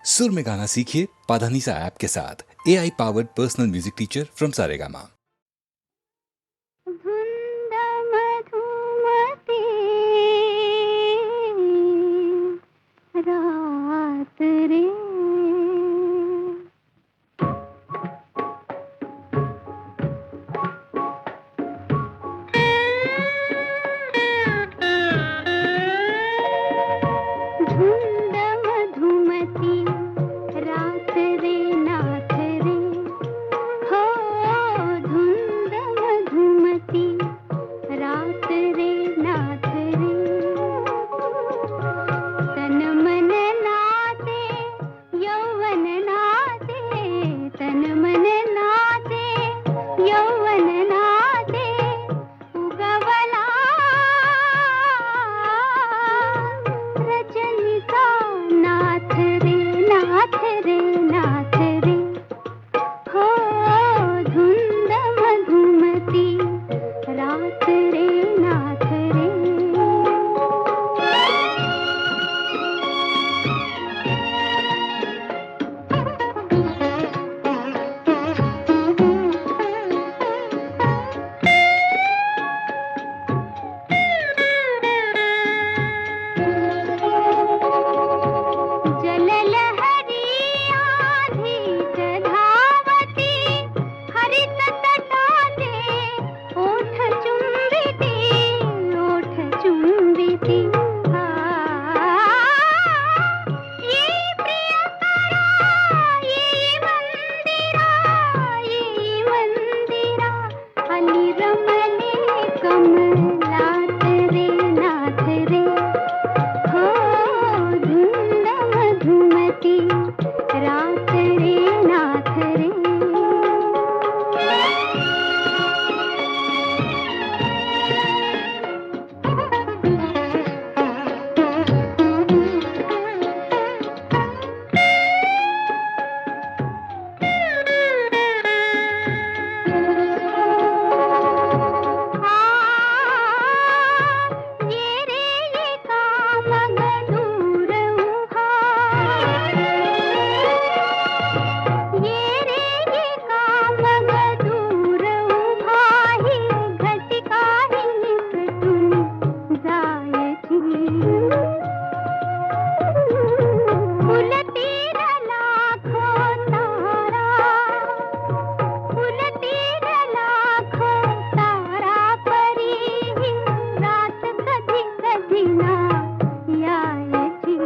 सुर में गाना सीखिए पाधानीसा ऐप के साथ। AI powered personal music teacher from Saregama. धुंद मधुमती रात रे, धुंद मधुमती रात रे नाथ रे, हो धुंद मधुमती रात रे नाथ रे, तन मन नाचे यौवन नाचे, तन मन नाचे यौवन नाचे, उगवला रजनीचा नाथ रे नाथ रे नाथ रे, हो धुंद मधुमती रात रे नाथ रे। जललहरी आधीच धावती, हरित तटाचे ओठ चुंबिती, ओठ चुंबिती, ये प्रियकरा ये मंदिरा, ये मंदिरा, अली रमले कमलात रे नाथ रे, हो धुंद मधुमती रात रे नाथ रे। ये रे ये काम दूर उहा, ये रे ये काम दूर उहा, ही घटिका ही निसटून जायची, फुलतीर लाखो तारा, फुलतीर लाखो तारा परी, ही रात कधी कधी ना यायची,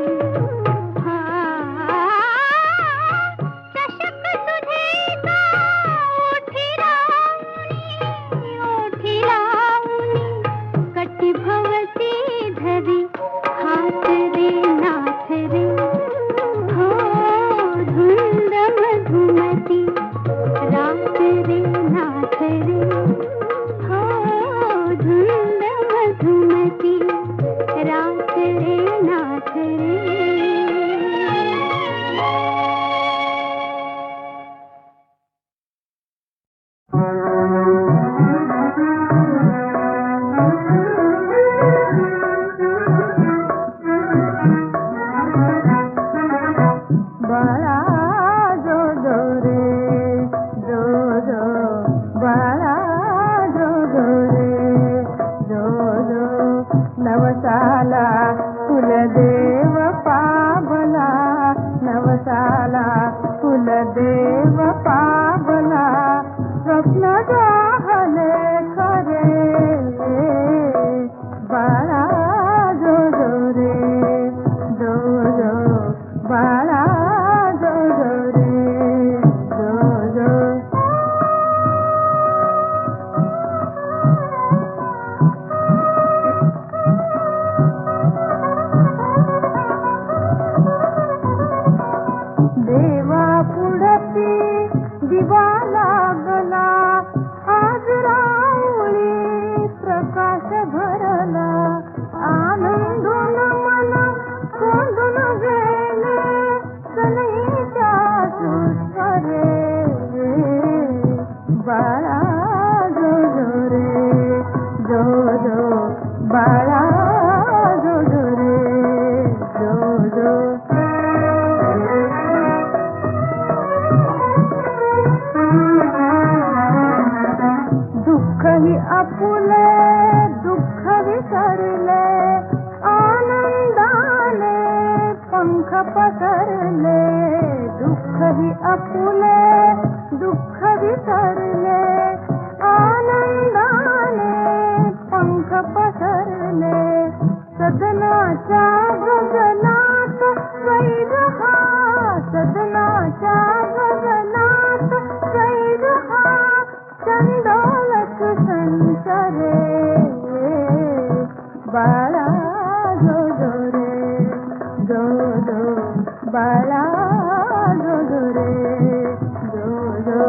चषक सुधीचा ओठी लावणी, कटी भवती धरी हात रे नाथ रे, हो धुंद मधुमती रात रे नाथ रे, हो धुंद मधुमती रात रे नाथ रे। बाळा जो जो रे जो जो, बाळा जो जो रे जो जो, नवसाला कुलदेव पावला, नवसाला कुलदेव पावला, स्वप्न जाहले खरे, बाळा जो जो रे जो जो, बाळा जो जो रे जो जो। देवा पुढती दिवा लागला, आज राम आपुले दुःख विसरले आनंदाने पंख पसरले दुःख ही आपुले दुःख विसरले आनंदाने पंख पसरले सदनाच्या गगनात वैर हा सदनाच्या गगनात वैर हा चंदोलक संचरे बाळा जो जो रे जो जो बाळा जो जो रे जो जो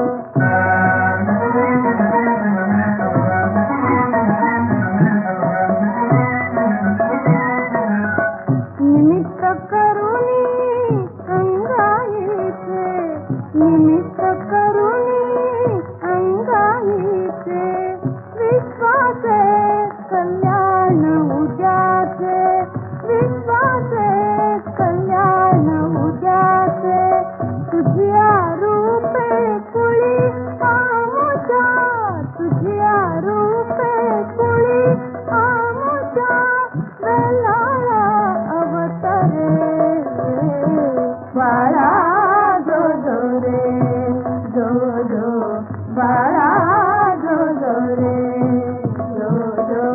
निमित्त करुणी अंगाईचे निमित्त करुणी अंगाईचे विश्वासे कल्याण उद्याचे विश्वासे कल्याण उद्याचे तुझिया रूपे कुळी आमुच्या तुझिया रूपे कुळी आमुच्या वेलाळा अवतरे बाळा जो जो रे जो जो बाळा जो जो रे जो जो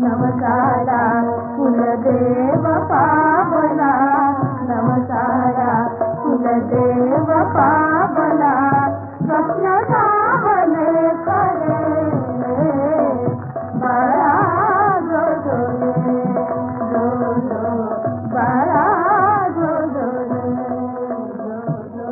नमसाला कुलदेव पावला नमसाला कुलदेव पावला स्वप्न सावले करे बाळा जो जो रे जो जो बाळा जो जो रे जो जो.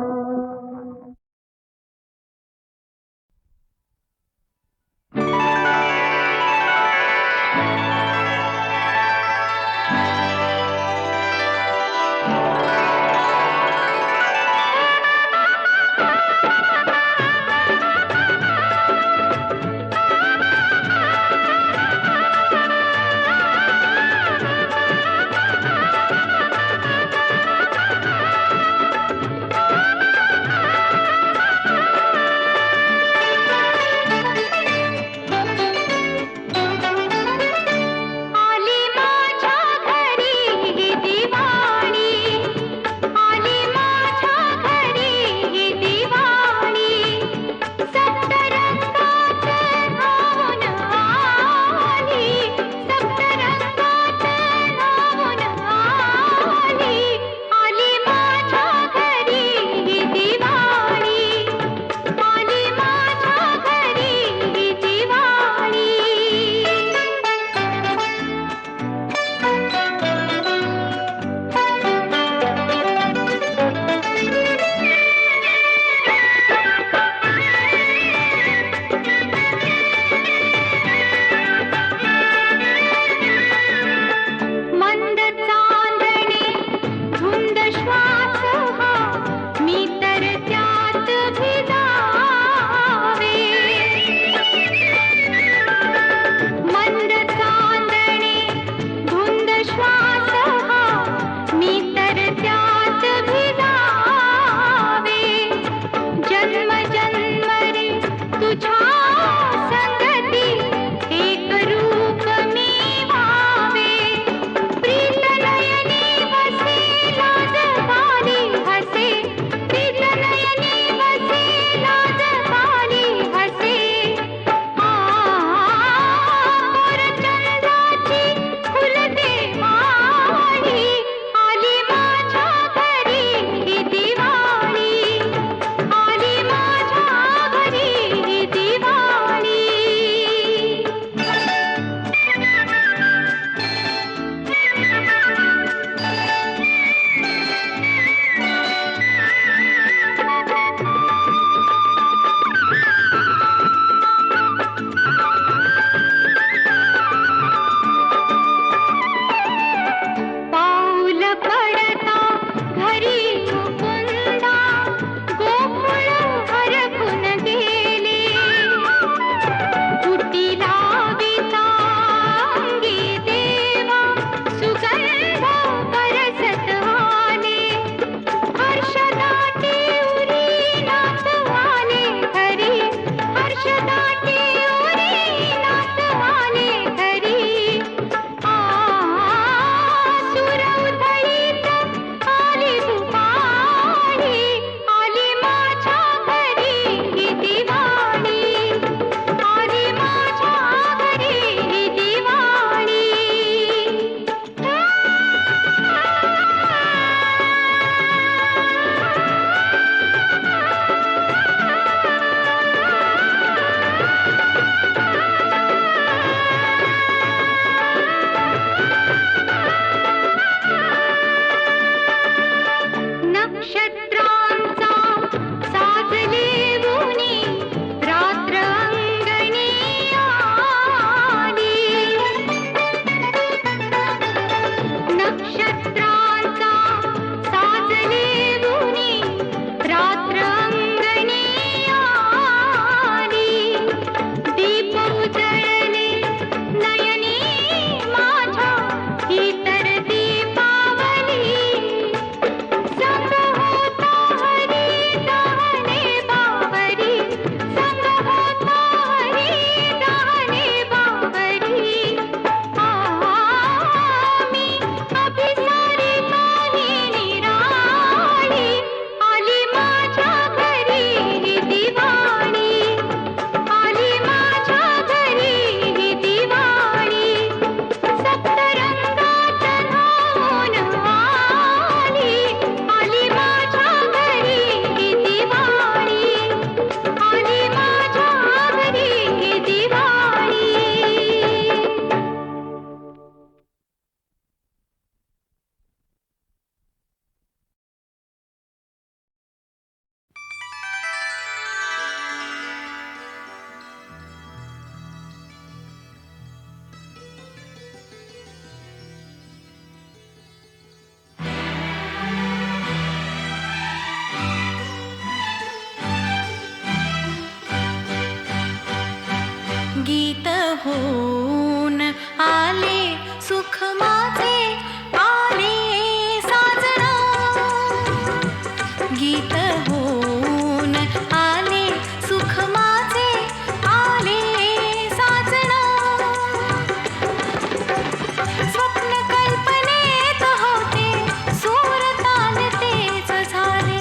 होऊन आले सुख माझे आले साजना गीत होऊन आले सुख माझे आले साजना स्वप्न कल्पनेत होते सूर तान तेच झाले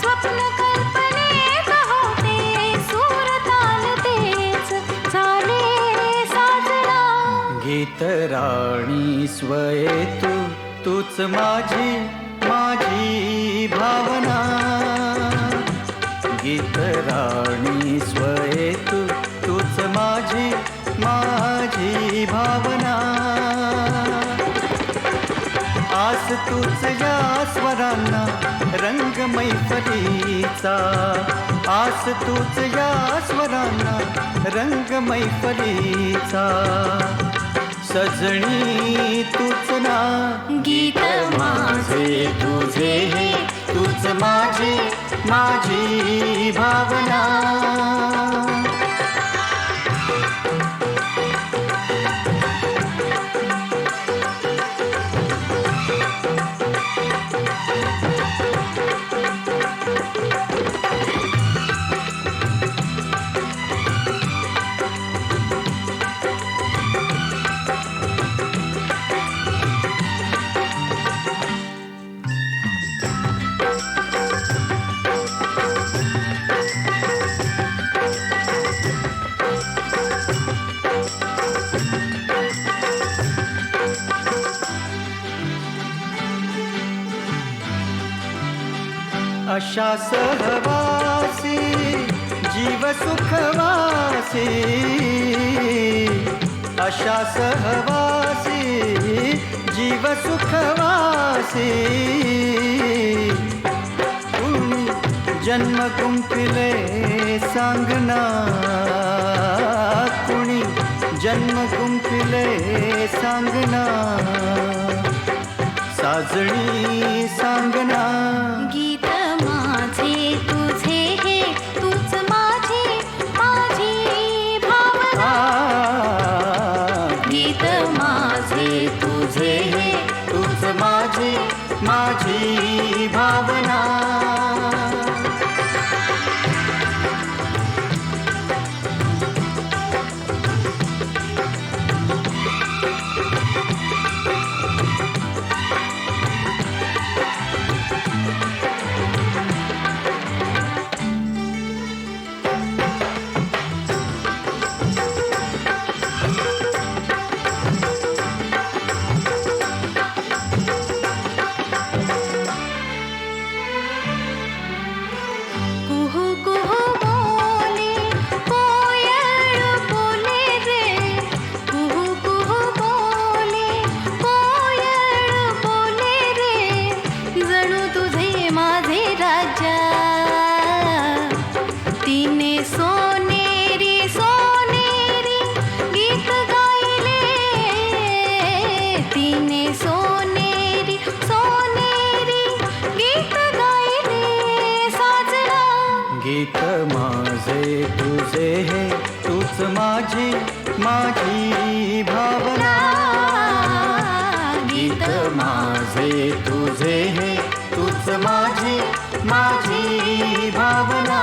स्वप्न कल्पनेत होते सूर तान तेच झाले साजना गीत राणी स्वये तूच माझी माझी भावना गीत राणी स्वये तूच माझी माझी भावना आस तूच या स्वरांना रंग मैफलीचा आस तूच या स्वरांना रंग मैफलीचा सजणी तूच ना गीत माझे तुझे हे तूच माझी माझी भावना अशा सहवासी जीव सुखवासी अशा सहवासी जीव सुखवासी कुणी जन्म गुंफिले सांगना कुणी जन्म गुंफिले सांगना साजणी सांगना गीत माझे तुझे हे तूच माझी माझी भावना गीत माझे तुझे हे तूच माझी माझी भावना कुहू कुहू बोले कोयल बोले रे कुहू कुहू बोले कोयल बोले रे जणू तुझे माझे राजा तिने सोनेरी सोनेरी गीत गायले तिने सोनेरी सोनेरी गीत गायले साजना गीत माझे तुझे हे तूच माझी माझी भावना गीत माझे तुझे हे तूच माझी माझी भावना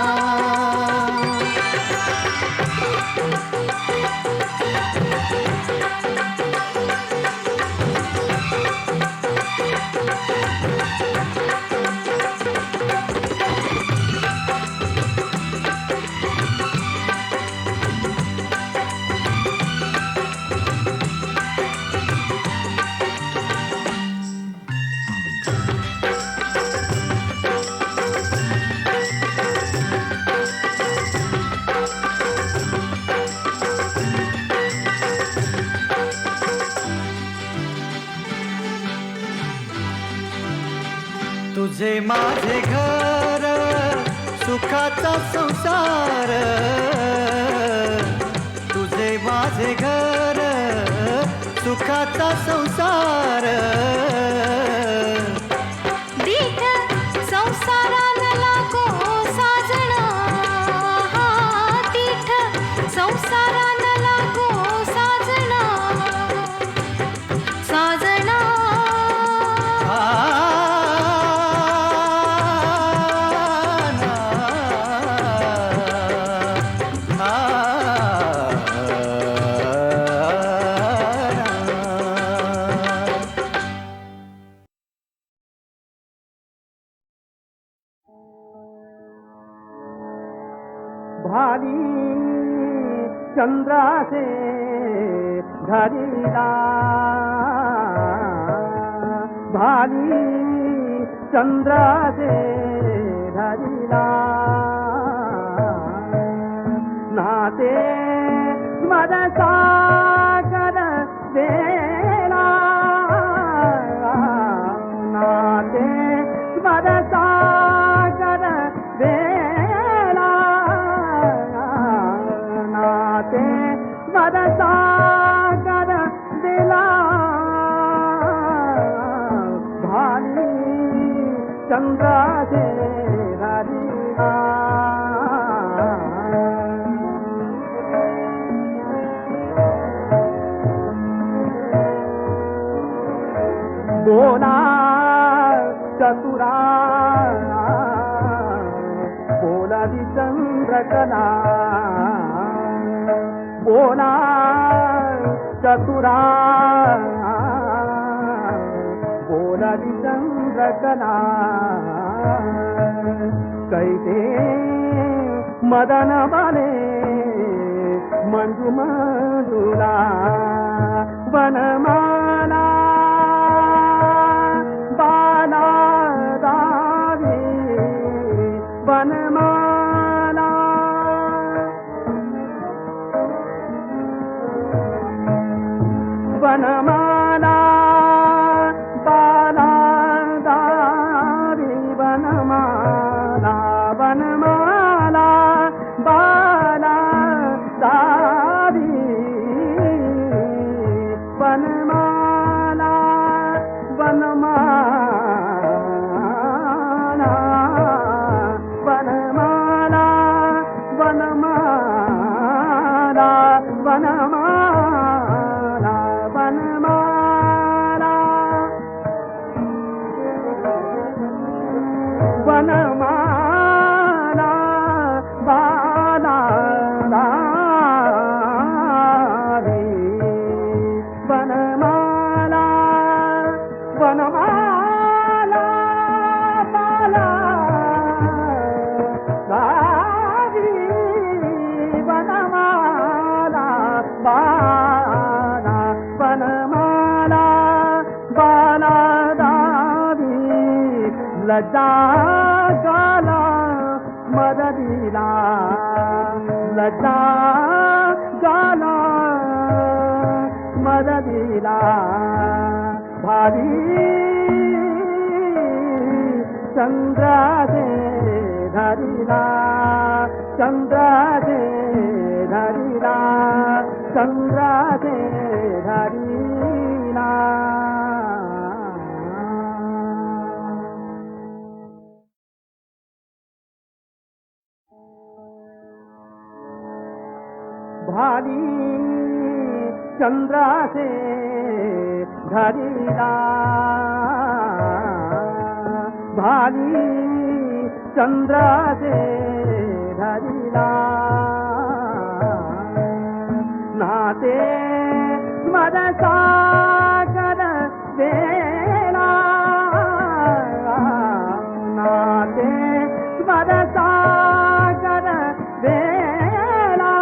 तुझे माझे घर सुखाचा संसार तुझे माझे घर सुखाचा संसार दीठ संसाराला लागो साजना हा दीठ संसाराला लागो साजना भाली चंद्राचे धरिला भाली चंद्राचे धरिला नाते मदसागर वेला नाते मदसागर वेला नाते मदसागर दिला भाली चंद्राचे धरिला बोला चतुरा बोलादी चंद्रकला बोला चतुरा बोलादी चंद्रकला कैते मदन बाले मंजू मंजुला वनमाला बाला दावी वनमाला वनमाला बाला दावी वनमाला वनमाला बाला दावी वनमाला वनमाला वनमाला वनमाला वनमाला वनमाला वनमाला बाला दावी वनमाला वनमाला बाला दावी वनमाला बाला वनमाला बाला दावी लज्जा गाला मददिला लज्जा गाला मददिला भारी चंद्राचे धरिला चंद्राचे धरिला चंद्राचे धरिला भाली चंद्राचे धरिला भाली चंद्राचे धरिला नाते मदसागर वेला नाते मदसागर वेला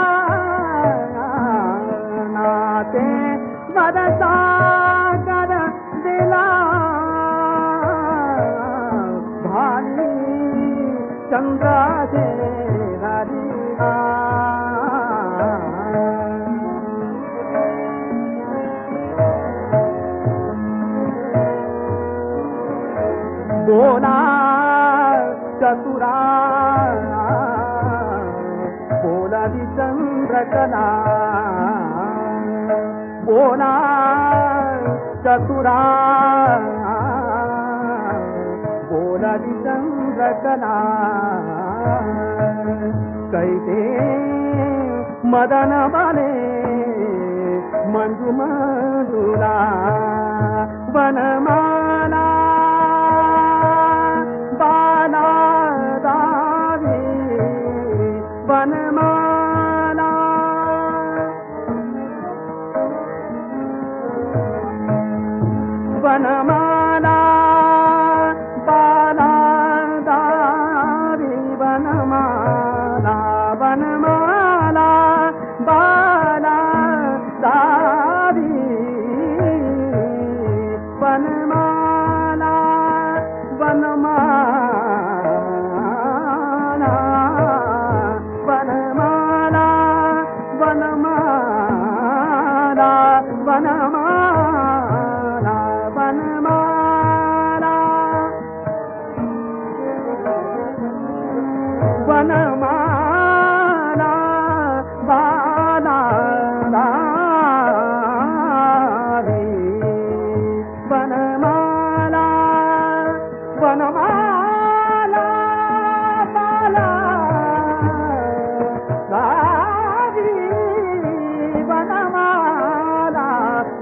नाते मदसागर दिला भाली चंद्राचे धरिला बोला चतुरा बोलादी चंद्रकला बोला चतुरा बोलादी चंद्रकला कैते मदन बाले मंजू मंजुला वनमाला बाला दावी वनमाला वनमाला बाला दावी वनमाला वनमाला वनमाला बाला लावी वनमाला वनमाला बाला लावी वनमाला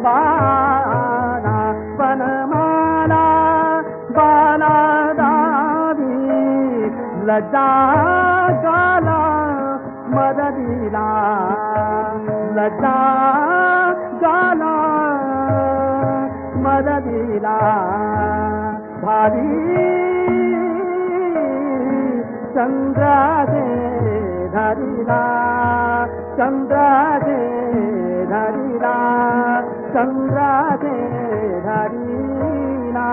बाला वनमाला बाला दावी लज्जा गाला मदरीला लज्जा गाला मदरीला भारी चंद्राचे धरीला चंद्राचे धरीला चंद्राचे धरीला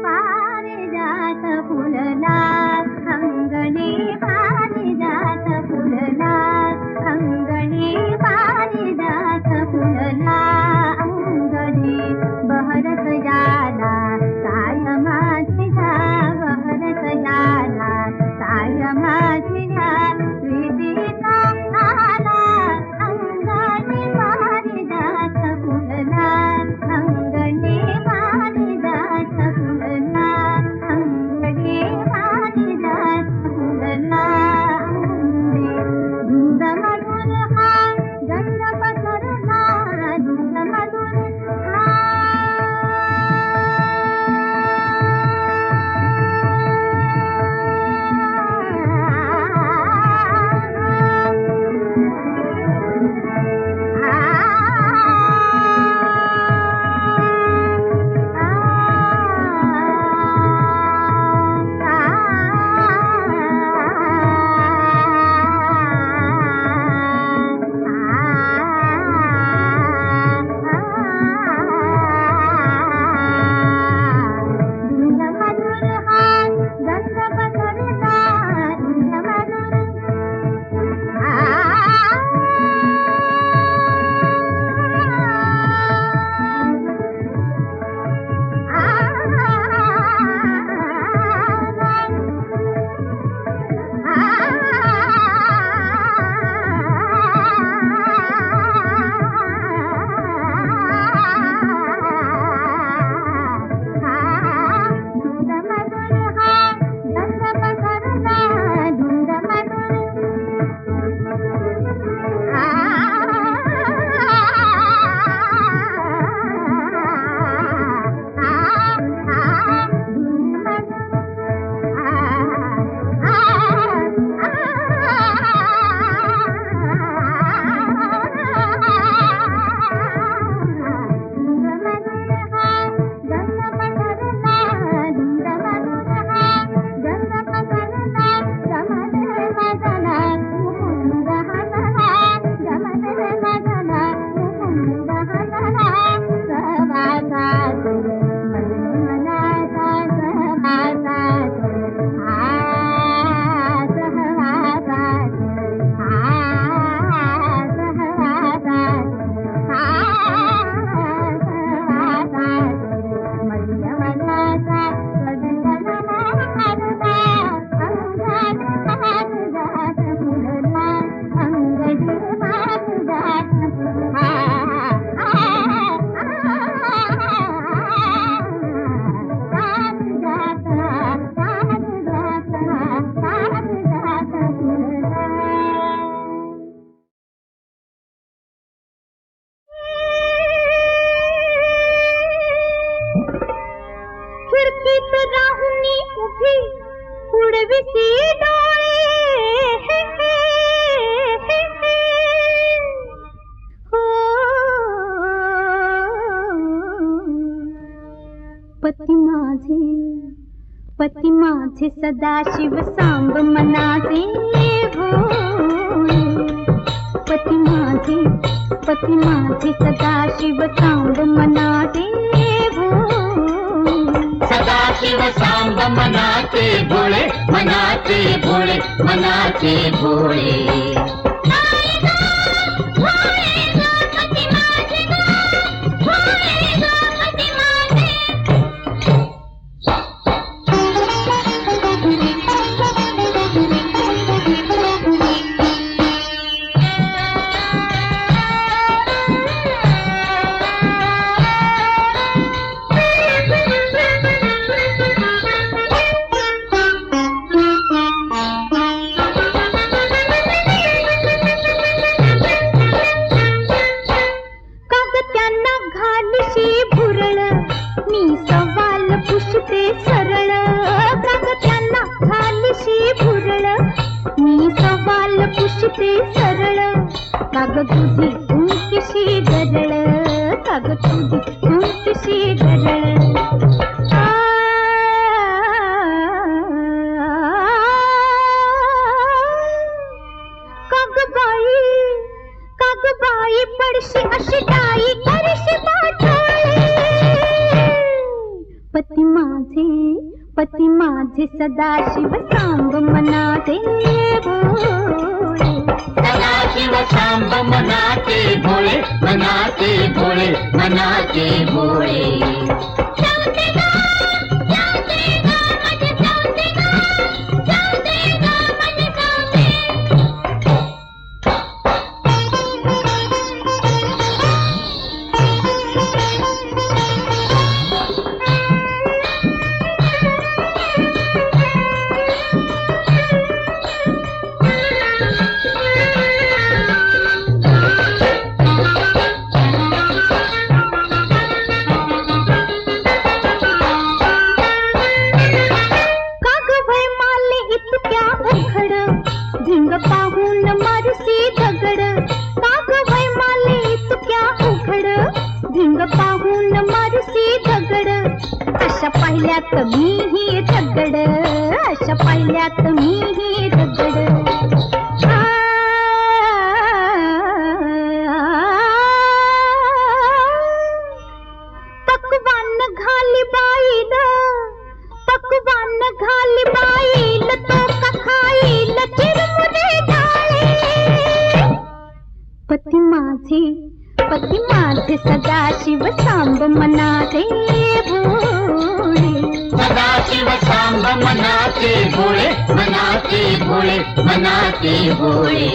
पारिजात फुलला अंगणी पारिजात फुलला अंगणी पारिजात फुलला अंगणी बहरत जाला काय माझ्या बहरत जाला काय माझ्या प्रीतीचा आला अंगणी पारिजात फुलला अंगणी पारिजात फुलला अंगणी पारिजात फुलला धुंद मधुर हा गंध पसरला धुंद मधुर पती माझे सदाशिव सांब मनाचे पती माझे सदाशिव सांब मनाचे सदाशिव सांब मनाचे भोळे मनाचे भोळे मनाचे भोळे पती माझे ग तुझी कोणतीशी गरळ कागबाई पडशी अशी डाई करशी पाठवळे पती माझे सदाशिव सांब मनाते भोळे सदाशिव सांब मनाते भोळे मनाते भोळे मनाते भोळे धिंग पाहून मारसी दगड काग वय माले तुक्या उघड धिंग पाहून मारसी दगड अशा पाहिल्यात मीही दगड अशा पाहिल्यात मीही दगड पकवान घाली बाईल पकवान घाली बाईल तो का खाईल चिरमुरे डाळे पती माझे सदाशिव सांब मनाते भोळे सदाशिव सांब मनाते भोळे मनाते भोळे मनाते भोळे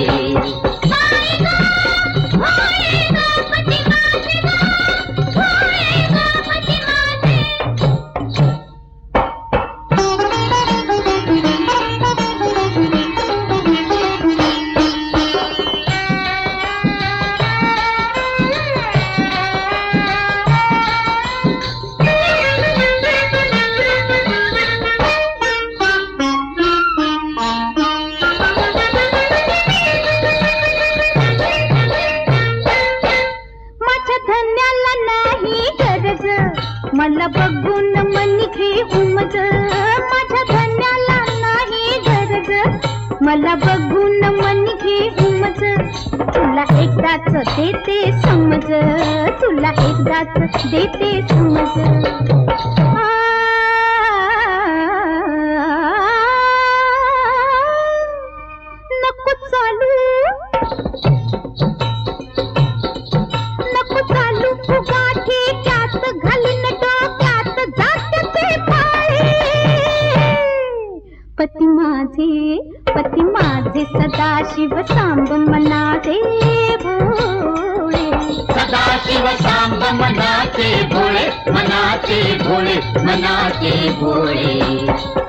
मला बघून मनी घे उमज माझ्या धन्याला नाही गरज मला बघून मनी घे उमज तुला एकदाच देते समज तुला एकदाच देते समज नको चालू फुगाठी त्यात घालीन डोक्यात जात ते पाळे पती माझे सदाशिव सांब मनाते भोळे सदाशिव सांब मनाते भोळे मनाते भोळे मनाते भोळे